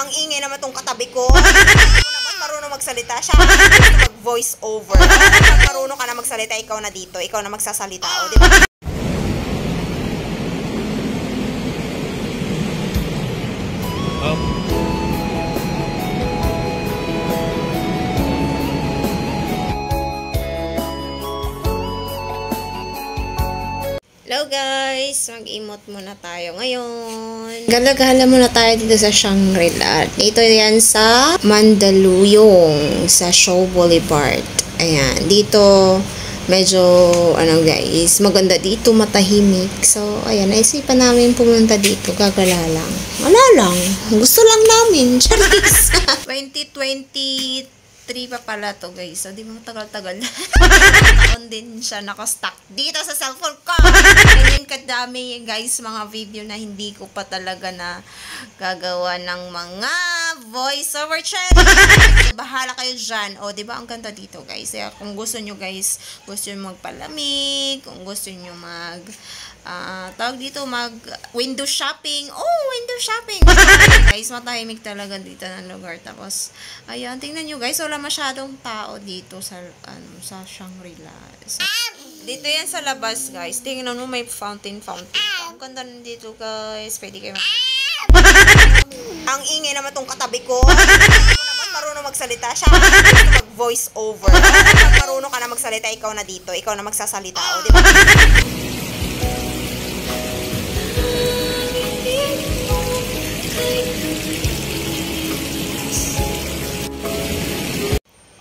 Ang ingay naman tong katabi ko. Naman marunong magsalita. Siya mag-voice over. Pag marunong ka na magsalita, ikaw na dito. Ikaw na magsasalita. O, di ba? Hello guys! Mag-emote muna tayo ngayon. Gala-gala muna tayo dito sa Shangri-La. Dito yan sa Mandaluyong, sa Shaw Boulevard. Ayan. Dito, medyo, guys, maganda dito, matahimik. So, ayan, naisipan namin pumunta dito. Gagala lang. Wala lang. Gusto lang namin. Charis! 2023 pa pala to guys. So, di ba tagal-tagal na. Taon din siya nakastock dito sa cellphone ko. Ganyan kadami guys, mga video na hindi ko pa talaga na gagawa ng mga voiceover channel. Bahala kayo dyan. O, di ba ang ganda dito guys. Kaya kung gusto nyo guys, gusto nyo magpalamig, kung gusto nyo tawag dito, window shopping. Oh, window shopping. Guys, matahimik talaga dito ng lugar. Tapos, ayan, tingnan nyo guys, wala masyadong tao dito sa Shangri-La. So, dito yan sa labas guys. Tingnan mo, may fountain. Ang ganda dito guys. Pwede kayo Ang ingay naman tong katabi ko. Naman marunong magsalita. Siya mag-voice over. Pag marunong ka na magsalita, ikaw na dito. Ikaw na magsasalita. O, di ba?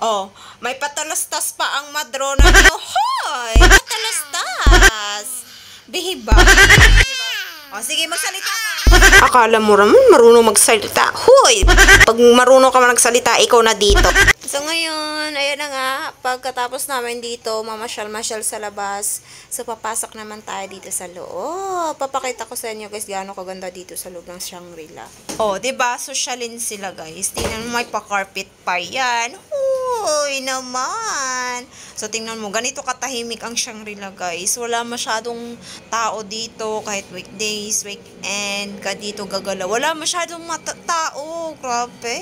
Oh, may patalastas pa ang madrona nyo. Hoy! Patalastas! Bihiba. O, sige, magsalita ka. Akala mo raman marunong magsalita. Hoy! Pag marunong ka magsalita, ikaw na dito. So, ngayon, ayan na nga. Pagkatapos namin dito, mamasyal-masyal sa labas. So, papasok naman tayo dito sa loob. Papakita ko sa inyo, guys, gaano kaganda dito sa loob ng Shangri-La. Oh, diba? Sosyalin sila, guys. Tingnan mo, may pa-carpet pa yan. Uy, naman. So, tingnan mo, ganito katahimik ang Shangri-La, guys. Wala masyadong tao dito, kahit weekdays, weekend, ka dito gagala. Wala masyadong tao. Grabe.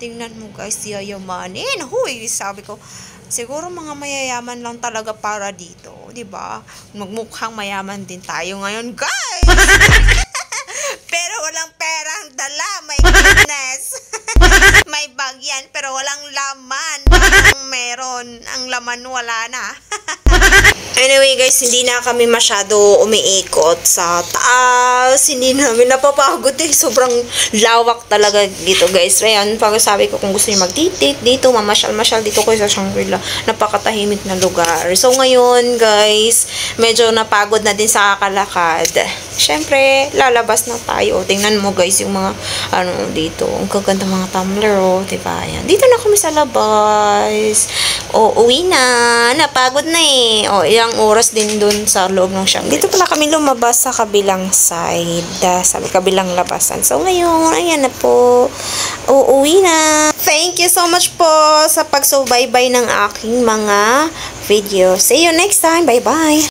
Tingnan mo, guys, yayamanin. Huy, sabi ko, siguro mga mayayaman lang talaga para dito. Diba? Magmukhang mayaman din tayo ngayon, guys. Pero walang perang dala. My goodness. May bag yan, pero walang laman. Parang meron. Ang laman wala na. Anyway guys, hindi na kami masyado umiikot sa taas. Hindi namin napapagod eh. Sobrang lawak talaga dito guys. Ayan, pag sabi ko kung gusto niyo mag-titik dito, mamasyal-masyal dito ko sa Shangri-La. Napakatahimik na lugar. So ngayon guys, medyo napagod na din sa kakalakad. Siyempre, lalabas na tayo. Tingnan mo guys yung mga dito. Ang gaganda mga tumbler oh, diba? Ayan. Dito na kami sa labas. O, uwi na. Napagod na eh. O, ilang oras din dun sa loob ng Shangri-La. Dito pala kami lumabas sa kabilang side. Sa kabilang labasan. So, ngayon, ayan na po. Uuwi na. Thank you so much po sa pagsubaybay ng aking mga video. See you next time. Bye-bye.